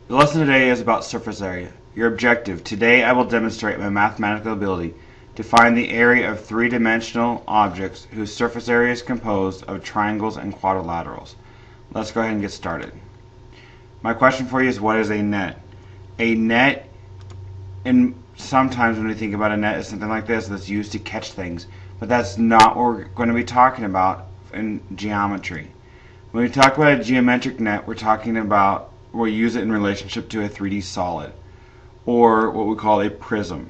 The lesson today is about surface area. Your objective. Today I will demonstrate my mathematical ability to find the area of three-dimensional objects whose surface area is composed of triangles and quadrilaterals. Let's go ahead and get started. My question for you is, what is a net? A net, and sometimes when we think about a net, is something like this that's used to catch things. But that's not what we're going to be talking about in geometry. When we talk about a geometric net, we'll use it in relationship to a 3D solid, or what we call a prism.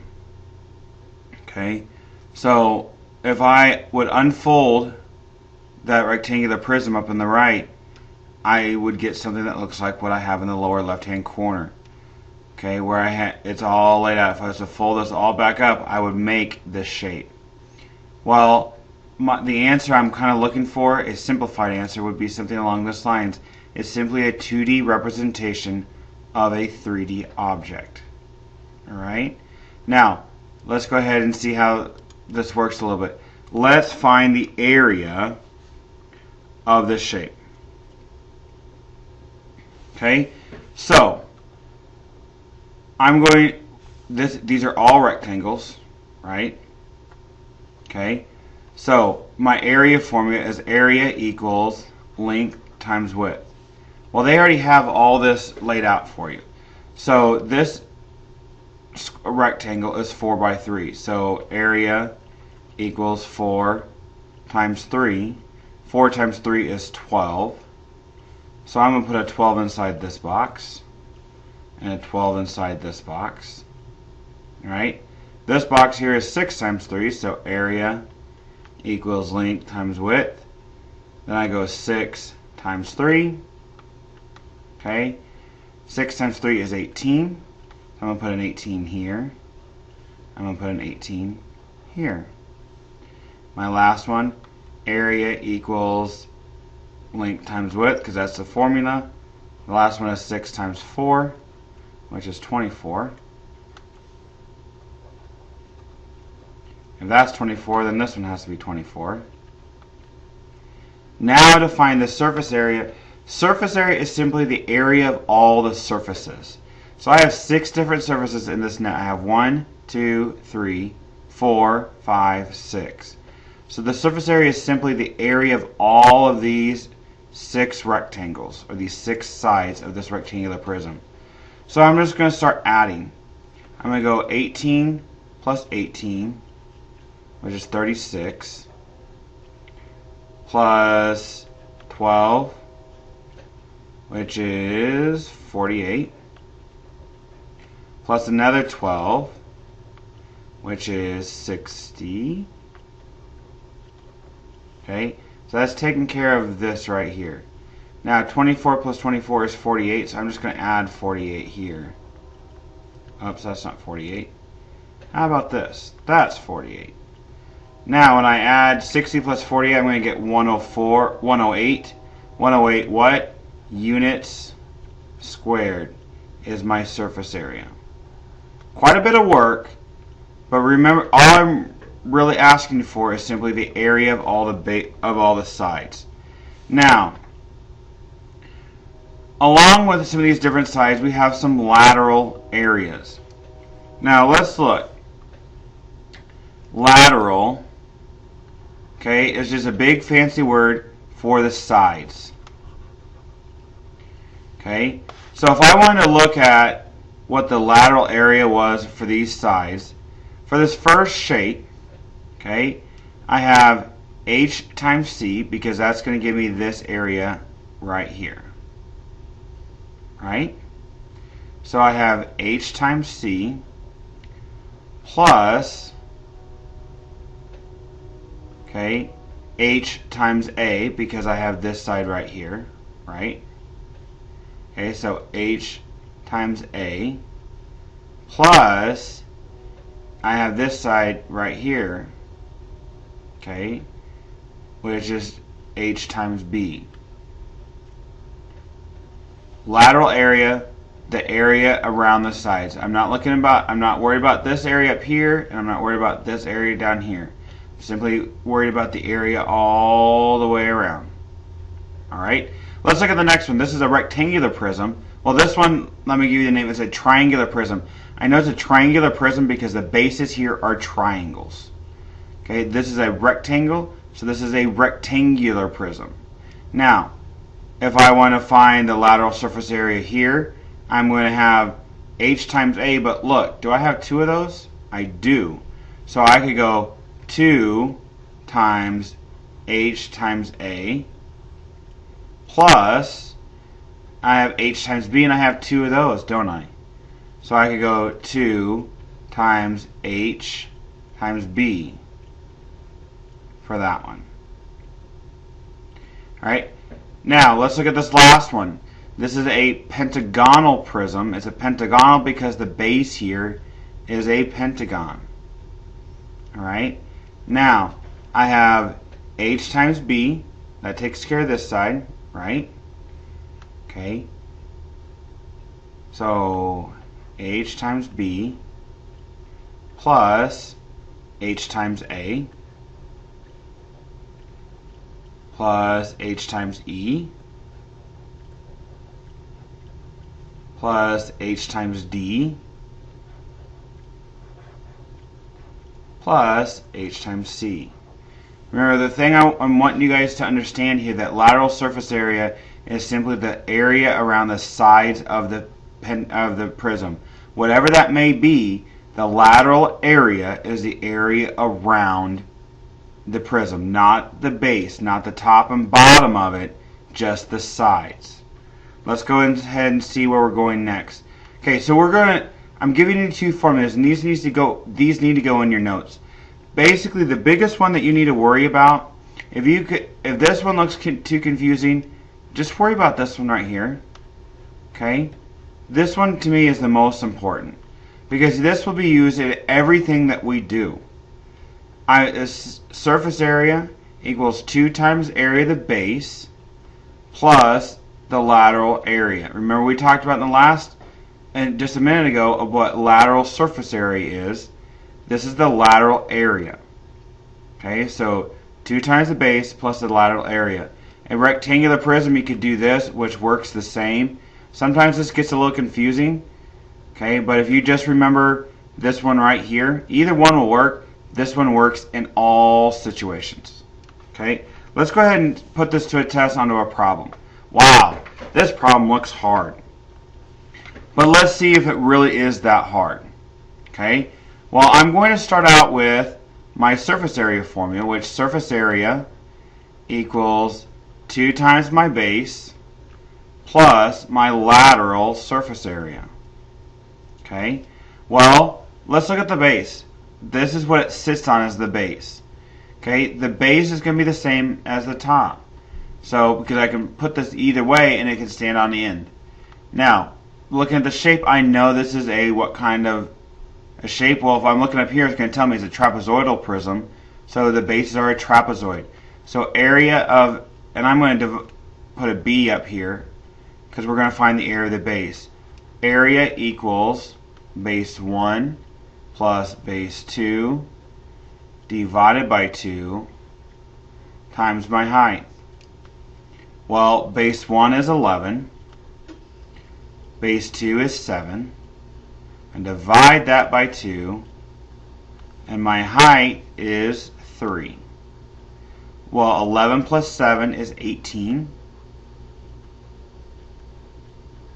Okay, so if I would unfold that rectangular prism up in the right, I would get something that looks like what I have in the lower left-hand corner. Okay, where it's all laid out. If I was to fold this all back up, I would make this shape. Well, the answer I'm kind of looking for, a simplified answer, would be something along this lines. It's simply a 2D representation of a 3D object. Alright? Now, let's go ahead and see how this works a little bit. Let's find the area of this shape. Okay? So, these are all rectangles, right? Okay? So, my area formula is area equals length times width. Well, they already have all this laid out for you. So this rectangle is 4 by 3. So area equals 4 times 3. 4 times 3 is 12. So I'm going to put a 12 inside this box and a 12 inside this box. Alright? This box here is 6 times 3, so area equals length times width. Then I go 6 times 3. Okay, 6 times 3 is 18. So I'm going to put an 18 here. I'm going to put an 18 here. My last one, area equals length times width, because that's the formula. The last one is 6 times 4, which is 24. If that's 24, then this one has to be 24. Now to find the surface area. Surface area is simply the area of all the surfaces. So I have 6 different surfaces in this net. I have 1, 2, 3, 4, 5, 6. So the surface area is simply the area of all of these 6 rectangles, or these 6 sides of this rectangular prism. So I'm just going to start adding. I'm going to go 18 plus 18, which is 36, plus 12, which is 48, plus another 12, which is 60. Okay, so that's taking care of this right here. Now 24 plus 24 is 48, so I'm just going to add 48 here. Oops, that's not 48. How about this? That's 48. Now when I add 60 plus 48, I'm going to get 108. 108 what? Units squared is my surface area. Quite a bit of work, but remember, all I'm really asking for is simply the area of all the sides. Now, along with some of these different sides, we have some lateral areas. Now let's look. Lateral, okay, is just a big fancy word for the sides. Okay, so if I wanted to look at what the lateral area was for these sides, for this first shape, okay, I have h times c, because that's going to give me this area right here. Right? So I have h times c plus, okay, h times a, because I have this side right here, right? Okay, so h times a plus, I have this side right here, okay, which is h times b. Lateral area, the area around the sides. I'm not worried about this area up here, and I'm not worried about this area down here. I'm simply worried about the area all the way around. Alright, let's look at the next one. This is a rectangular prism. Well, this one, let me give you the name. It's a triangular prism. I know it's a triangular prism because the bases here are triangles. Okay, this is a rectangle, so this is a rectangular prism. Now, if I want to find the lateral surface area here, I'm going to have h times a, but look, do I have two of those? I do. So I could go 2 times h times a plus, I have h times b, and I have two of those, don't I? So I could go 2 times h times b for that one. Alright, now let's look at this last one. This is a pentagonal prism. It's a pentagonal because the base here is a pentagon. Alright, now I have h times b. That takes care of this side, right? Okay, so h times b plus h times a plus h times e plus h times d plus h times c. Remember, the thing I'm wanting you guys to understand here, that lateral surface area is simply the area around the sides of the prism. Whatever that may be, the lateral area is the area around the prism, not the base, not the top and bottom of it, just the sides. Let's go ahead and see where we're going next. Okay, so I'm giving you two formulas, and these need to go in your notes. Basically, the biggest one that you need to worry about, if this one looks too confusing, just worry about this one right here. Okay, this one to me is the most important because this will be used in everything that we do. Surface area equals 2 times area of the base plus the lateral area. Remember, we talked about in the last, and just a minute ago, of what lateral surface area is. This is the lateral area. Okay, so 2 times the base plus the lateral area. A rectangular prism, you could do this, which works the same. Sometimes this gets a little confusing. Okay, but if you just remember this one right here, either one will work. This one works in all situations. Okay, let's go ahead and put this to a test onto a problem. Wow, this problem looks hard. But let's see if it really is that hard. Okay, well, I'm going to start out with my surface area formula, which surface area equals 2 times my base plus my lateral surface area. Okay, well, let's look at the base. This is what it sits on as the base. Okay, the base is going to be the same as the top. So, because I can put this either way and it can stand on the end. Now, looking at the shape, I know this is what kind of a shape. Well, if I'm looking up here, it's going to tell me it's a trapezoidal prism. So the bases are a trapezoid. So area of, and I'm going to put a B up here because we're going to find the area of the base. Area equals base 1 plus base 2 divided by 2 times my height. Well, base 1 is 11, base 2 is 7, and divide that by 2, and my height is 3. Well, 11 plus 7 is 18.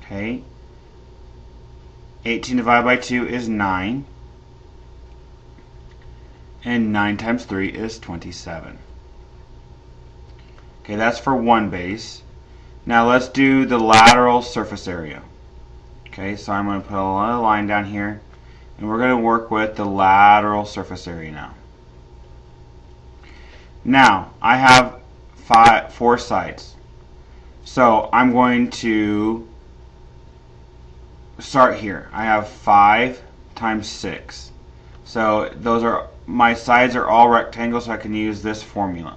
Okay. 18 divided by 2 is 9. And 9 times 3 is 27. Okay, that's for one base. Now let's do the lateral surface area. Okay, so I'm going to put a little line down here, and we're going to work with the lateral surface area now. Now, I have 4 sides. So I'm going to start here. I have 5 times 6. So my sides are all rectangles, so I can use this formula.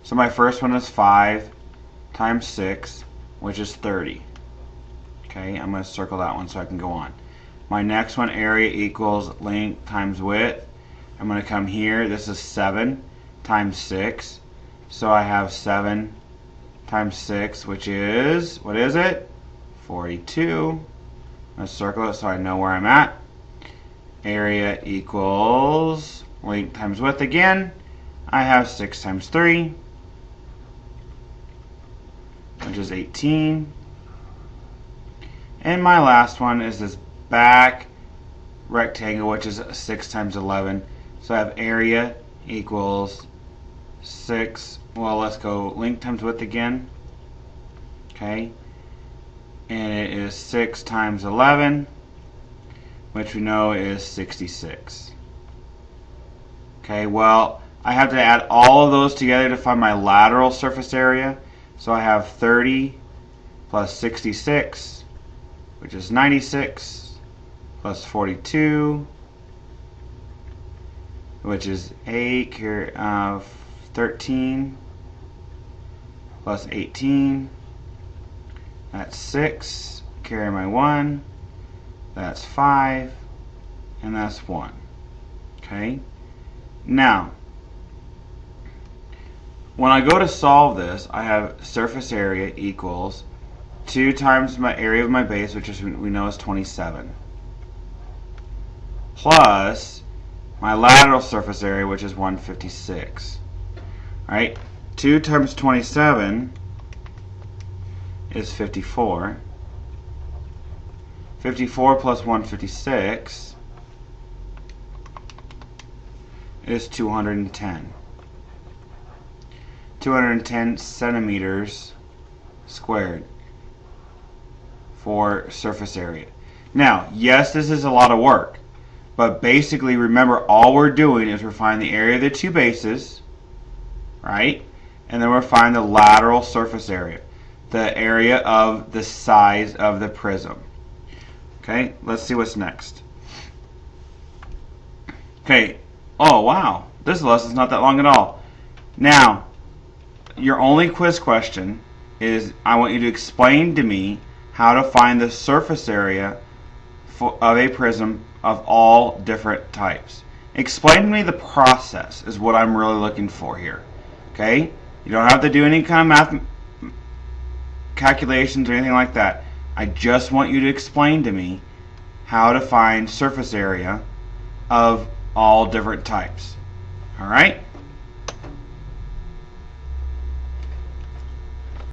So my first one is 5 times 6, which is 30. Okay, I'm going to circle that one so I can go on. My next one, area equals length times width. I'm going to come here. This is 7 times 6. So I have 7 times 6, which is, what is it? 42. Let's circle it so I know where I'm at. Area equals length times width again. I have 6 times 3, which is 18. And my last one is this back rectangle, which is 6 times 11. So I have area equals 6. Well, let's go length times width again. Okay. And it is 6 times 11, which we know is 66. Okay, well, I have to add all of those together to find my lateral surface area. So I have 30 plus 66, which is 96, plus 42, which is 8, 13, plus 18, that's 6, carry my 1, that's 5, and that's 1. Okay? Now, when I go to solve this, I have surface area equals 2 times my area of my base, which is, we know is 27, plus my lateral surface area, which is 156. Alright, 2 times 27 is 54. 54 plus 156 is 210. 210 centimeters squared for surface area. Now, yes, this is a lot of work, but basically remember all we're doing is we're finding the area of the two bases, right? And then we're finding the lateral surface area, the area of the size of the prism. Okay, let's see what's next. Okay, oh wow, this lesson's not that long at all. Now, your only quiz question is I want you to explain to me how to find the surface area of a prism of all different types. Explain to me the process is what I'm really looking for here. Okay? You don't have to do any kind of math calculations or anything like that. I just want you to explain to me how to find surface area of all different types. Alright?